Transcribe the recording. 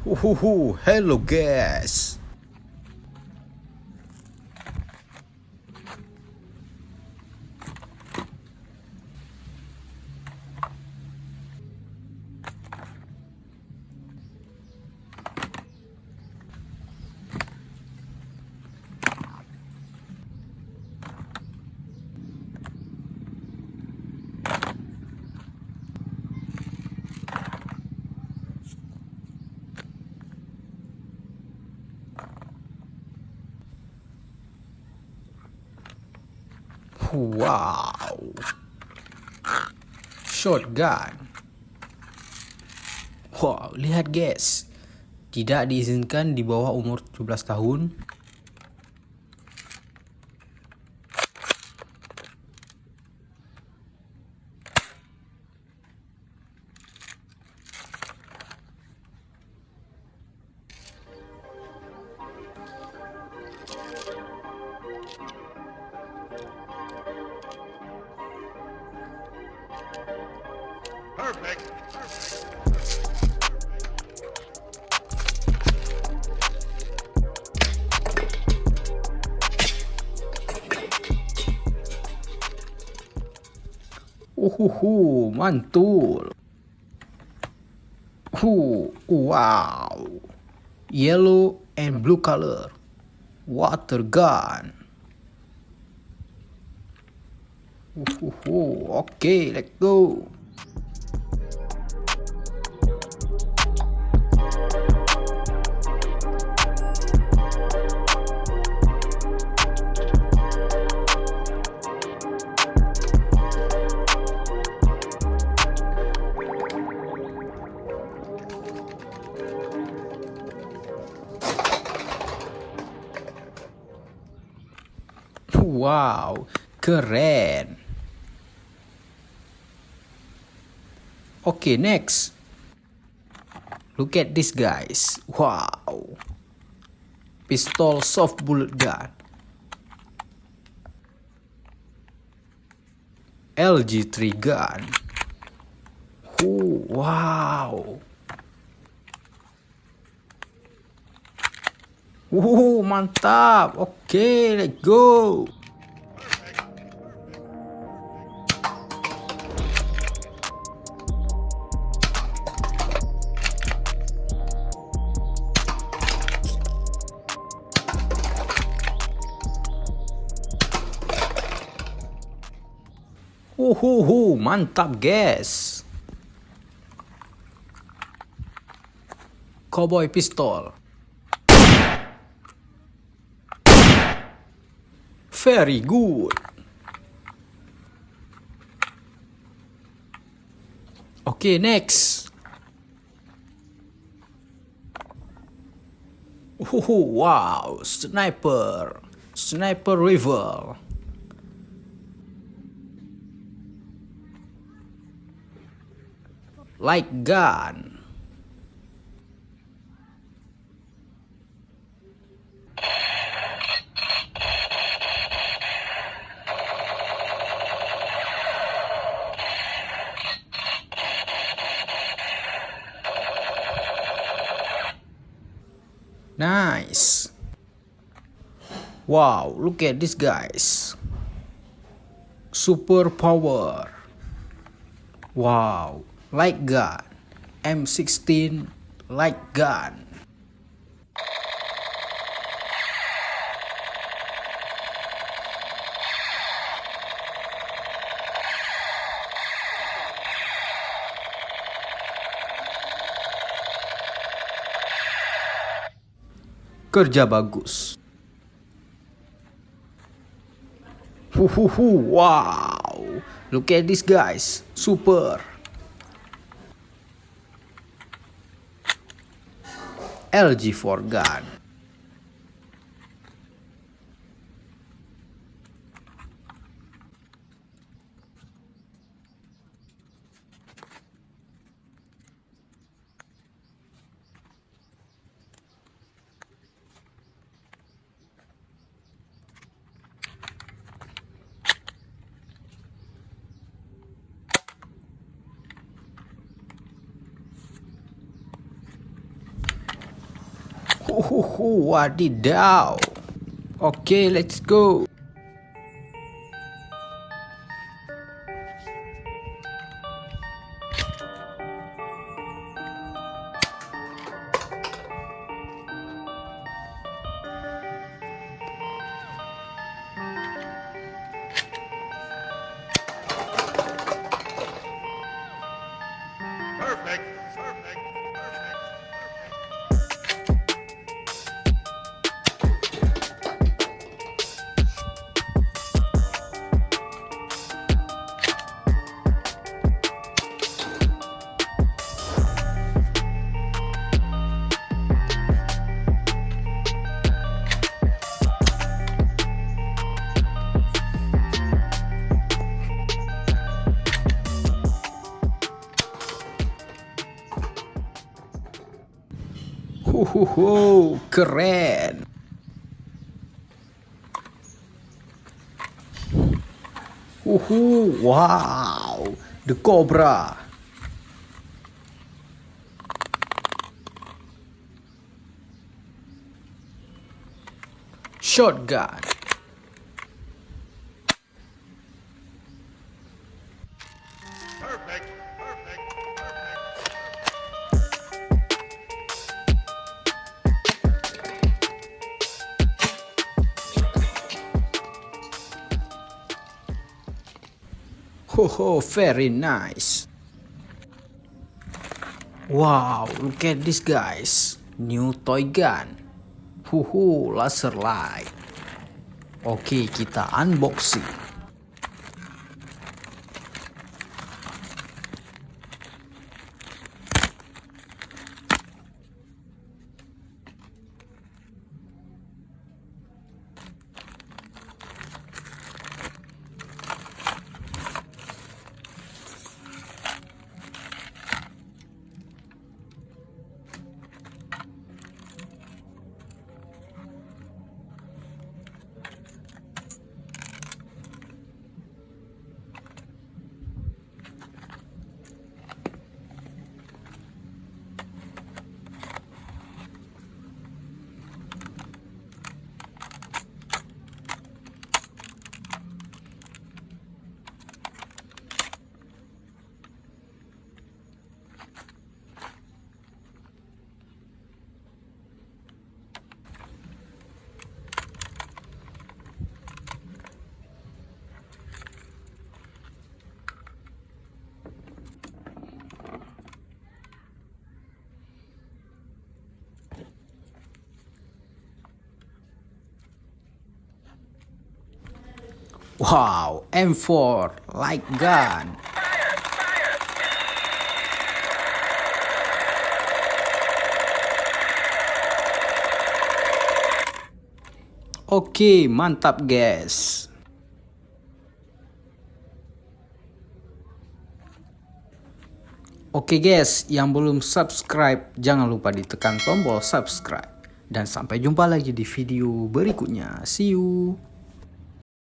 Hello guys. Wow, shotgun. Wow, lihat guys, tidak diizinkan di bawah umur 17 tahun. Perfect. Mantul. Wow. Yellow and blue color. Watergun. Okay, let's go. Wow, keren. Okay, next. Look at this guys. Wow. Pistol soft bullet gun. LG3gun. Wow. Mantap. Oke, let's go. Mantap guys. Cowboy pistol. Very good. Okay, next. Wow, sniper rifle. Light gun. Nice. Wow, look at this guys. Super power. Wow, light gun. M16 light gun. Kerja bagus. Wow, look at this guys, super. LG4gun. Wadidaw. Oke, let's go. Perfect. Perfect. Perfect. Keren. Wow, the Cobra. Shotgun. Perfect. Perfect. Very nice. Wow, look at this guys. New toy gun. Laser light. Oke, kita unboxing. Wow, M4 Light gun. Oke, mantap guys. Oke guys, yang belum subscribe jangan lupa ditekan tombol subscribe. Dan sampai jumpa lagi di video berikutnya. See you.